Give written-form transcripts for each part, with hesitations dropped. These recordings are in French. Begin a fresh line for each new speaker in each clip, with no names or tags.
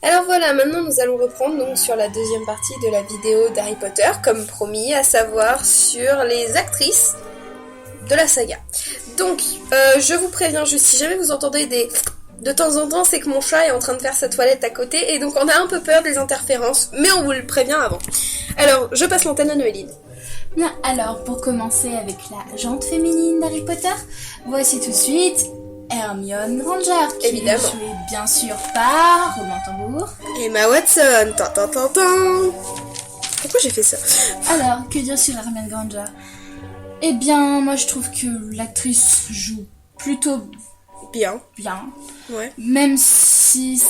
Alors voilà, maintenant nous allons reprendre donc sur la deuxième partie de la vidéo d'Harry Potter, comme promis, à savoir sur les actrices de la saga. Donc, je vous préviens juste, si jamais vous entendez des... De temps en temps, c'est que mon chat est en train de faire sa toilette à côté, et donc on a un peu peur des interférences, mais on vous le prévient avant. Alors, je passe l'antenne à Noéline.
Bien, alors pour commencer avec la jante féminine d'Harry Potter, voici tout de suite Hermione Granger, qui
Évidemment.
est jouée bien sûr par roulement de tambour.
Emma Watson, tan. Pourquoi j'ai fait ça?
Alors, que dire sur Hermione Granger? Eh bien, moi je trouve que l'actrice joue plutôt
Bien. Ouais.
même si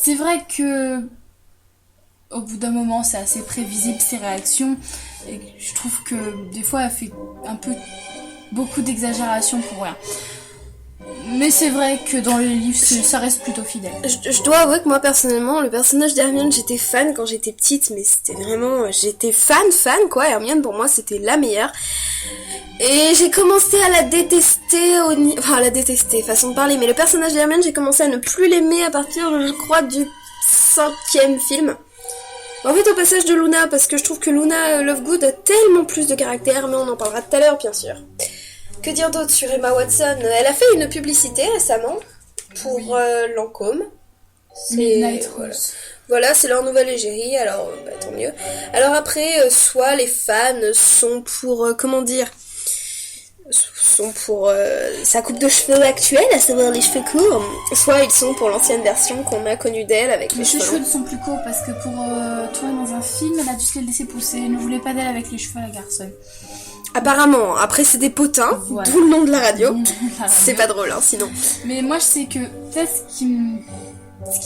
c'est vrai que au bout d'un moment c'est assez prévisible ses réactions, et je trouve que des fois elle fait un peu beaucoup d'exagération pour rien. Mais c'est vrai que dans les livres, ça reste plutôt fidèle.
Je dois avouer que moi personnellement, le personnage d'Hermione, j'étais fan quand j'étais petite, mais c'était vraiment... J'étais fan quoi, Hermione pour moi c'était la meilleure. Et j'ai commencé à la détester, enfin à la détester, façon de parler, mais le personnage d'Hermione, j'ai commencé à ne plus l'aimer à partir, je crois, du 5e film. En fait, au passage de Luna, parce que je trouve que Luna Lovegood a tellement plus de caractère, mais on en parlera tout à l'heure, bien sûr. Que dire d'autre sur Emma Watson? Elle a fait une publicité récemment pour Lancôme.
Midnight Rose.
Voilà, c'est leur nouvelle égérie, alors tant mieux. Alors après, soit les fans sont pour, sont pour sa coupe de cheveux actuelle, à savoir les cheveux courts, soit ils sont pour l'ancienne version qu'on a connue d'elle avec les cheveux
cheveux sont plus courts parce que pour toi dans un film, elle a dû se les laisser pousser. Elle ne voulait pas d'elle avec les cheveux à la garçonne.
Apparemment, après c'est des potins,
voilà.
D'où le nom de la radio. C'est pas drôle, hein, sinon.
Mais moi je sais que peut-être ce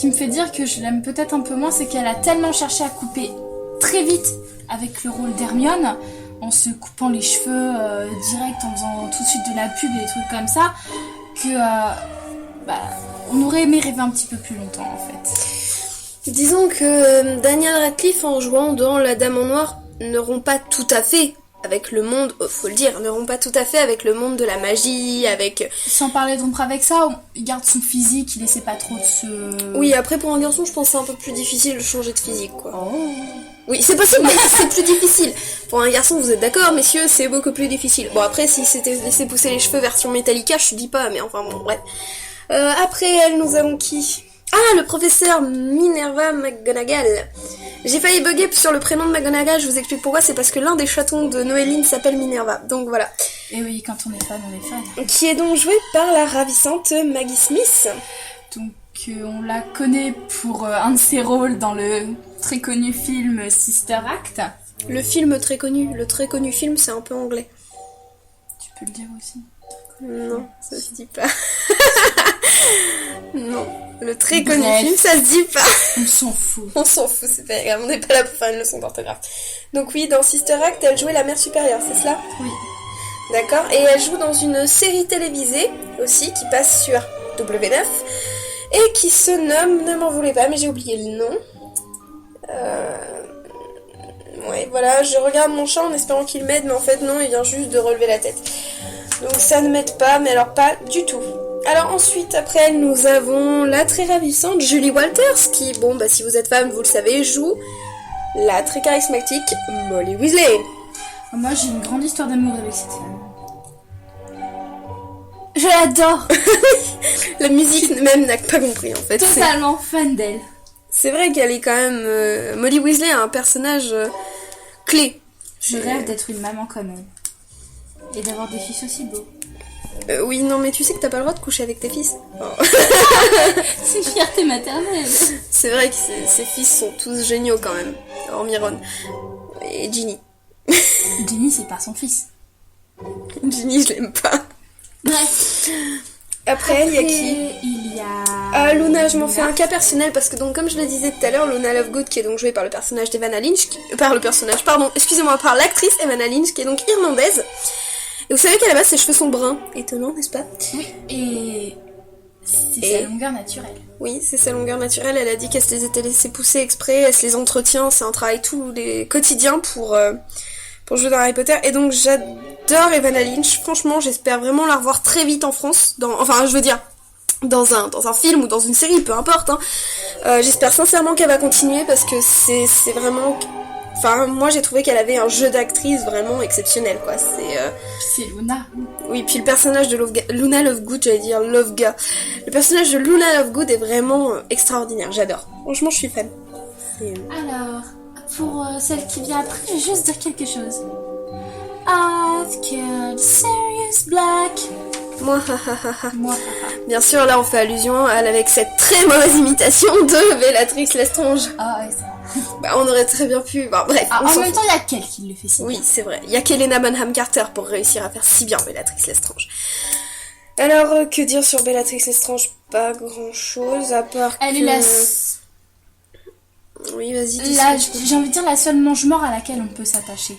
qui me fait dire que je l'aime peut-être un peu moins, c'est qu'elle a tellement cherché à couper très vite avec le rôle d'Hermione, en se coupant les cheveux direct, en faisant tout de suite de la pub et des trucs comme ça, que on aurait aimé rêver un petit peu plus longtemps en fait.
Disons que Daniel Radcliffe, en jouant dans La Dame en Noir, ne rompt pas tout à fait avec le monde, faut le dire, ne rompt pas tout à fait avec le monde de la magie, avec...
Sans parler de rompre avec ça, il garde son physique, il essaie pas trop de se...
Oui, après pour un garçon, je pense que c'est un peu plus difficile de changer de physique, quoi.
Oh.
Oui, c'est possible, mais c'est plus difficile. Pour un garçon, vous êtes d'accord, messieurs, c'est beaucoup plus difficile. Bon, après, si c'était laissé pousser les cheveux version Metallica, je dis pas, mais enfin bon, bref. Après elle, nous avons qui? Ah, le professeur Minerva McGonagall. J'ai failli bugger sur le prénom de McGonagall, je vous explique pourquoi, c'est parce que l'un des chatons de Noéline s'appelle Minerva, donc voilà.
Et oui, quand on est fan, on est fan.
Qui est donc jouée par la ravissante Maggie Smith.
Donc on la connaît pour un de ses rôles dans le très connu film Sister Act.
Le très connu film, c'est un peu anglais.
Tu peux le dire aussi.
Non, ça se dit pas. Non, le très connu film, ça se dit pas.
On s'en fout.
On s'en fout, c'est pas grave, on n'est pas là pour faire une leçon d'orthographe. Donc oui, dans Sister Act, elle jouait la mère supérieure, c'est cela?
Oui.
D'accord, et elle joue dans une série télévisée aussi, qui passe sur W9, et qui se nomme, ne m'en voulez pas, mais j'ai oublié le nom. Ouais, voilà, je regarde mon chat en espérant qu'il m'aide, mais en fait non, il vient juste de relever la tête. Donc ça ne m'aide pas, mais alors pas du tout. Alors ensuite, après elle, nous avons la très ravissante Julie Walters, qui, bon, bah si vous êtes femme, vous le savez, joue la très charismatique Molly Weasley.
Moi, j'ai une grande histoire d'amour avec cette femme. Je l'adore.
La musique même n'a pas compris, en fait.
Totalement fan d'elle.
C'est vrai qu'elle est quand même... Molly Weasley a un personnage clé.
Je rêve d'être une maman comme elle. Et d'avoir des fils aussi beaux.
Oui, non, mais tu sais que t'as pas le droit de coucher avec tes fils. Oh.
C'est une fierté maternelle.
C'est vrai que ses fils sont tous géniaux quand même. Hormis Ron. Et Ginny.
Ginny, c'est pas son fils.
Ginny, je l'aime pas.
Bref.
Après, il y a qui?
Il y a...
Ah, Luna, je m'en fais un cas personnel parce que donc, comme je le disais tout à l'heure, Luna Lovegood, qui est donc jouée par le personnage d'Evanna Lynch, par l'actrice Evanna Lynch, qui est donc irlandaise. Et vous savez qu'à la base, ses cheveux sont bruns. Étonnant, n'est-ce pas?
Oui, et c'est sa longueur naturelle.
Oui, c'est sa longueur naturelle. Elle a dit qu'elle se les était laissées pousser exprès, elle se les entretient, c'est un travail tous les quotidiens pour jouer dans Harry Potter. Et donc, j'adore Evanna Lynch. Franchement, j'espère vraiment la revoir très vite en France. Enfin, je veux dire, dans un film ou dans une série, peu importe. Hein. J'espère sincèrement qu'elle va continuer parce que c'est vraiment... Enfin, moi j'ai trouvé qu'elle avait un jeu d'actrice vraiment exceptionnel, quoi.
C'est Luna.
Oui, puis le personnage de Luna Lovegood, j'allais dire Lovegood. Le personnage de Luna Lovegood est vraiment extraordinaire, j'adore. Franchement, je suis fan.
Alors, pour celle qui vient après, je vais juste dire quelque chose. I've killed Sirius Black.
Moi,
Moi,
bien sûr, là on fait allusion avec cette très mauvaise imitation de Bellatrix Lestrange.
Ah ouais, c'est vrai.
Bah, on aurait très bien pu... Bon, bref.
En même temps, il y a quel qui le fait si
Oui,
bien.
c'est vrai. Il y a qu'Helena Bonham Carter pour réussir à faire si bien Bellatrix Lestrange. Alors, que dire sur Bellatrix Lestrange? Pas grand-chose, à part
Elle
que...
est la...
Oui, vas-y, dis
J'ai envie de dire la seule mange-mort à laquelle on peut s'attacher.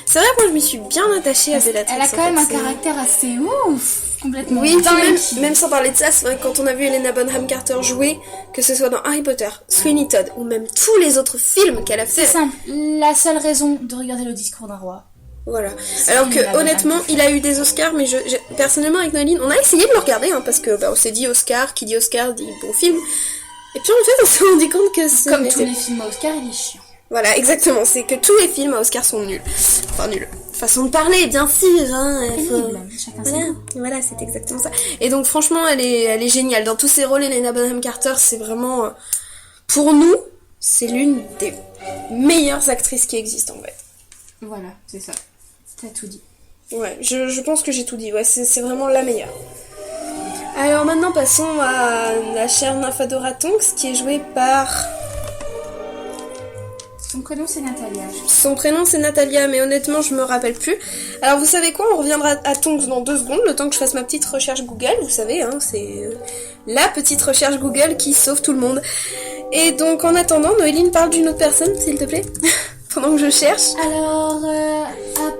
C'est vrai que moi, je m'y suis bien attachée à Bellatrix.
Elle a quand même un caractère assez ouf, complètement
Oui, puis
dingue.
même sans parler de ça, c'est vrai que quand on a vu Helena Bonham Carter jouer, que ce soit dans Harry Potter, Sweeney Todd, ou même tous les autres films qu'elle a fait...
C'est simple, la seule raison de regarder le discours d'un roi.
Voilà. Alors que honnêtement, il a eu des Oscars, mais personnellement avec Noéline, on a essayé de le regarder, hein, parce que on s'est dit Oscar, qui dit Oscar dit bon film. Et puis en fait, on s'est rendu compte que c'est...
Comme tous les films à Oscar, il est chiant.
Voilà, exactement. C'est que tous les films à Oscar sont nuls. Enfin, nuls. Façon de parler, bien sûr. Hein,
Pénible, chacun ses goûts.
Voilà, c'est exactement ça. Et donc, franchement, elle est géniale. Dans tous ses rôles, Helena Bonham Carter, c'est vraiment... pour nous, c'est l'une des meilleures actrices qui existent, en fait.
Voilà, c'est ça. T'as tout dit.
Ouais, je pense que j'ai tout dit. Ouais, c'est vraiment la meilleure. Alors maintenant, passons à la chère Nymphadora Tonks, qui est jouée par...
Son prénom, c'est Natalia.
Son prénom, c'est Natalia, mais honnêtement, je me rappelle plus. Alors, vous savez quoi? On reviendra à Tonks dans 2 secondes, le temps que je fasse ma petite recherche Google. Vous savez, hein, c'est la petite recherche Google qui sauve tout le monde. Et donc, en attendant, Noéline, parle d'une autre personne, s'il te plaît, pendant que je cherche.
Alors, après,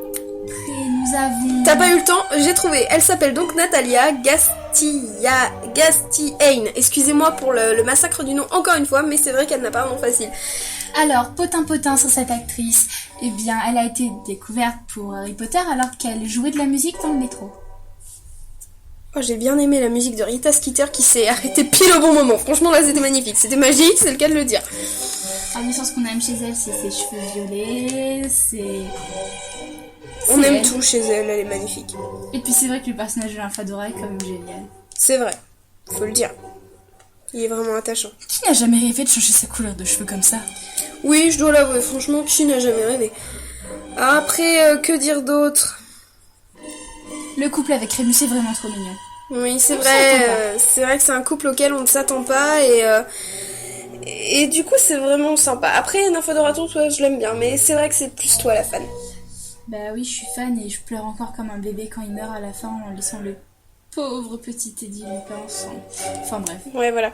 nous avons...
T'as pas eu le temps? J'ai trouvé. Elle s'appelle donc Natalia Gastihain. Excusez-moi pour le massacre du nom encore une fois, mais c'est vrai qu'elle n'a pas un nom facile.
Alors, potin sur cette actrice, eh bien, elle a été découverte pour Harry Potter alors qu'elle jouait de la musique dans le métro.
Oh, j'ai bien aimé la musique de Rita Skeeter qui s'est arrêtée pile au bon moment. Franchement, là, c'était magnifique. C'était magique, c'est le cas de le dire.
Ah, mais ce qu'on aime chez elle, c'est ses cheveux violets,
On aime
elle.
tout chez elle, elle est magnifique.
Et puis c'est vrai que le personnage de Nymphadora est quand même génial.
C'est vrai, faut le dire. Il est vraiment attachant.
Qui n'a jamais rêvé de changer sa couleur de cheveux comme ça?
Oui, je dois l'avouer, franchement, qui n'a jamais rêvé? Après, que dire d'autre?
Le couple avec Rémus est vraiment trop mignon.
Oui, c'est
On
vrai, c'est vrai que c'est un couple auquel on ne s'attend pas et du coup c'est vraiment sympa. Après, Nymphadora Tonks, ouais, je l'aime bien, mais c'est vrai que c'est plus toi la fan.
Bah oui, je suis fan et je pleure encore comme un bébé quand il meurt à la fin en laissant le pauvre petit Teddy Lupin ensemble. Enfin bref.
Ouais, voilà.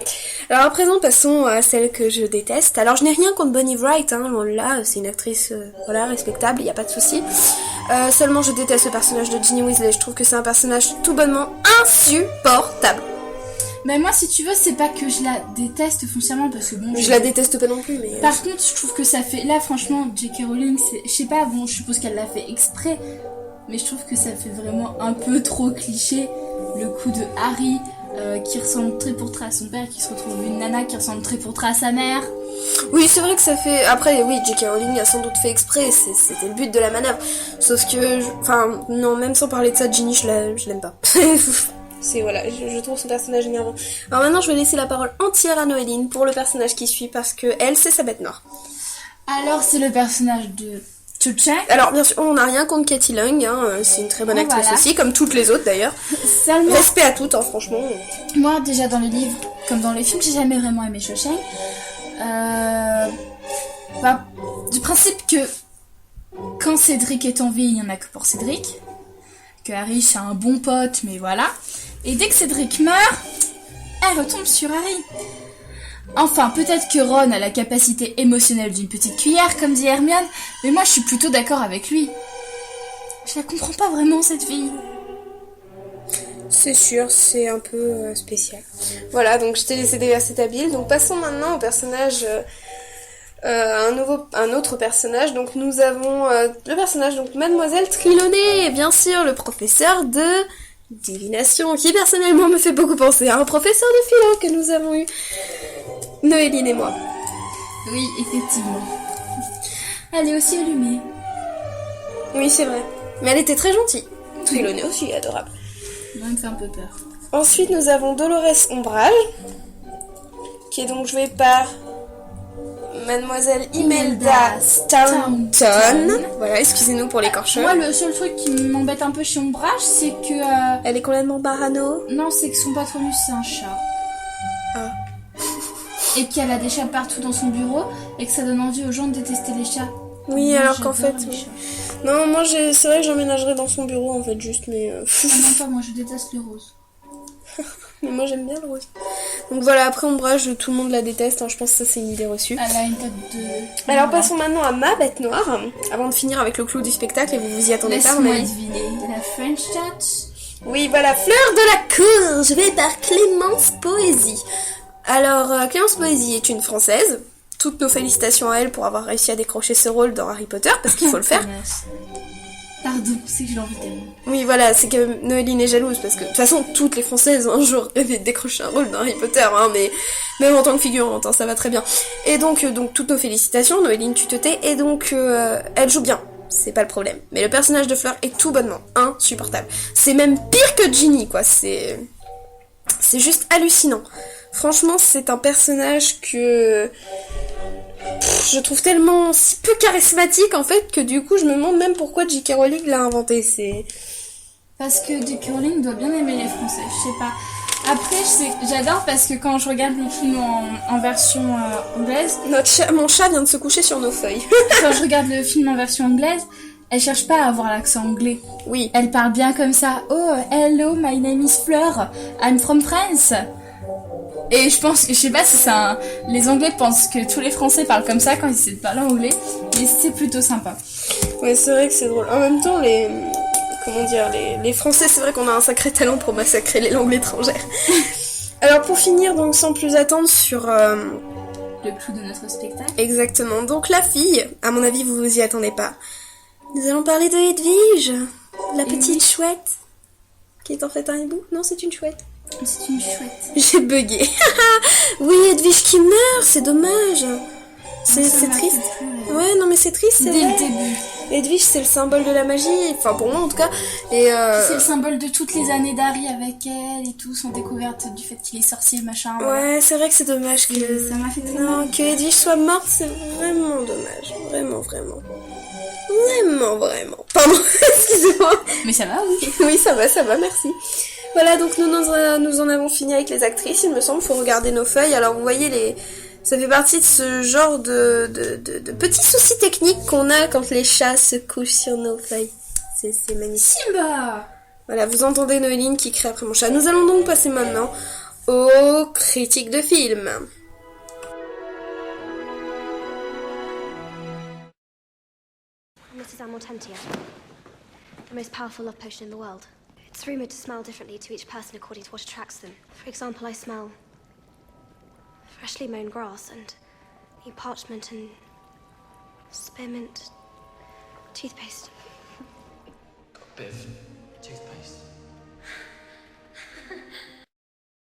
Alors à présent, passons à celle que je déteste. Alors je n'ai rien contre Bonnie Wright, hein, loin de là, c'est une actrice voilà, respectable, il n'y a pas de souci. Seulement je déteste le personnage de Ginny Weasley, je trouve que c'est un personnage tout bonnement insupportable.
Mais moi, si tu veux, c'est pas que je la déteste foncièrement parce que bon...
Je la déteste pas non plus, mais...
Par contre, je trouve que ça fait... Là, franchement, J.K. Rowling, je sais pas, bon, je suppose qu'elle l'a fait exprès, mais je trouve que ça fait vraiment un peu trop cliché, le coup de Harry qui ressemble très pour trait à son père, qui se retrouve une nana qui ressemble très pour trait à sa mère.
Oui, c'est vrai que ça fait... Après, oui, J.K. Rowling a sans doute fait exprès, c'était le but de la manœuvre. Sauf que... Enfin, non, même sans parler de ça, Ginny, je l'aime pas. C'est voilà, je trouve ce personnage énervant. Alors maintenant, je vais laisser la parole entière à Noéline pour le personnage qui suit, parce que elle, c'est sa bête noire.
Alors, c'est le personnage de Cho Chang.
Alors, bien sûr, on n'a rien contre Katie Leung, hein, c'est une très bonne actrice
Voilà.
aussi, comme toutes les autres d'ailleurs.
Seulement,
Respect à toutes, hein, franchement.
moi, déjà dans les livres, comme dans les films, j'ai jamais vraiment aimé Cho Chang. Bah, du principe que quand Cédric est en vie, il n'y en a que pour Cédric. Que Harry, c'est un bon pote, mais voilà. Et dès que Cédric meurt, elle retombe sur Harry. Enfin, peut-être que Ron a la capacité émotionnelle d'une petite cuillère, comme dit Hermione, mais moi je suis plutôt d'accord avec lui. Je la comprends pas vraiment, cette fille.
C'est sûr, c'est un peu spécial. Voilà, donc je t'ai laissé déverser ta bile. Donc passons maintenant au personnage... un autre personnage. Donc nous avons le personnage, donc Mademoiselle Trelawney, bien sûr, le professeur de divination, qui personnellement me fait beaucoup penser à un professeur de philo que nous avons eu, Noéline et moi.
Oui, effectivement. Elle est aussi allumée.
Oui, c'est vrai. Mais elle était très gentille. Trelawney aussi, adorable.
Ça me fait un peu peur.
Ensuite, nous avons Dolores Ombrage, qui est donc jouée par Mademoiselle Imelda Staunton. Voilà, excusez-nous pour l'écorcheur.
Moi, le seul truc qui m'embête un peu chez Ombrage, c'est que...
Elle est complètement parano.
Non, c'est que son patronus, c'est un chat.
Ah.
Et qu'elle a des chats partout dans son bureau, et que ça donne envie aux gens de détester les chats.
Oui,
Moi,
alors qu'en fait...
j'adore les chats.
Non, moi, c'est vrai que j'emménagerais dans son bureau, en fait, juste, mais...
Ah non, pas moi, je déteste le rose.
Mais moi, j'aime bien le rose. Donc voilà, après Ombrage, tout le monde la déteste, hein, je pense que ça, c'est une idée reçue.
Elle a une tête de...
Alors, passons maintenant à ma bête noire, avant de finir avec le clou du spectacle, et vous vous y attendez pas, on
Laisse-moi
a...
deviner. La French Touch.
Oui, voilà, Fleur de la cour, jouée par Clémence Poésie. Alors, Clémence Poésie est une Française. Toutes nos félicitations à elle pour avoir réussi à décrocher ce rôle dans Harry Potter, parce qu'il faut le faire.
Pardon, c'est que je l'envie tellement.
Oui, voilà, c'est que Noéline est jalouse, parce que de toute façon, toutes les Françaises un jour rêvaient de décrocher un rôle dans Harry Potter, hein, mais même en tant que figurante, hein, ça va très bien. Et donc toutes nos félicitations, Noéline, tu te tais, et donc elle joue bien. C'est pas le problème. Mais le personnage de Fleur est tout bonnement insupportable. C'est même pire que Ginny, quoi. C'est juste hallucinant. Franchement, c'est un personnage que je trouve tellement si peu charismatique en fait que du coup je me demande même pourquoi J.K. Rowling l'a inventé. C'est
Parce que J.K. Rowling doit bien aimer les Français, je sais pas. Après, j'adore parce que quand je regarde les films en version anglaise...
Mon chat vient de se coucher sur nos feuilles.
Quand je regarde le film en version anglaise, elle cherche pas à avoir l'accent anglais.
Oui.
Elle parle bien comme ça. Oh, hello, my name is Fleur. I'm from France. Et je pense que, je sais pas si c'est un... Les Anglais pensent que tous les Français parlent comme ça quand ils essaient de parler anglais. Mais c'est plutôt sympa.
Ouais, c'est vrai que c'est drôle. En même temps, les Français, c'est vrai qu'on a un sacré talent pour massacrer les langues étrangères. Alors pour finir, donc sans plus attendre sur...
Le clou de notre spectacle.
Exactement. Donc la fille, à mon avis, vous vous y attendez pas. Nous allons parler de Edwige, la petite chouette, qui est en fait un hibou. Non, c'est une chouette.
C'est une chouette.
J'ai bugué. Oui, Edwige qui meurt, c'est dommage. C'est triste. Ouais, non mais c'est triste, c'est
Dès
vrai.
le début.
Edwige, c'est le symbole de la magie, enfin pour moi en tout cas. Et
c'est le symbole de toutes les années d'Harry avec elle et tout, son découverte du fait qu'il est sorcier, machin.
Ouais, c'est vrai que c'est dommage que...
Ça m'a fait très
Non,
mal.
que Edwige soit morte, c'est vraiment dommage. Vraiment, vraiment. Vraiment, vraiment. Pardon, excusez-moi.
Mais ça va, oui.
Oui, ça va, merci. Voilà, donc nous en avons fini avec les actrices, il me semble, faut regarder nos feuilles. Alors vous voyez, ça fait partie de ce genre de petits soucis techniques qu'on a quand les chats se couchent sur nos feuilles. C'est magnifique.
Simba.
Voilà, vous entendez Noéline qui crie après mon chat. Nous allons donc passer maintenant aux critiques de films.
Mrs. Amortentia, the most powerful love potion in the world. It's rumoured to smell differently to each person according to what attracts them. For example, I smell freshly mown grass and new parchment and spearmint toothpaste.
Got a bit of toothpaste.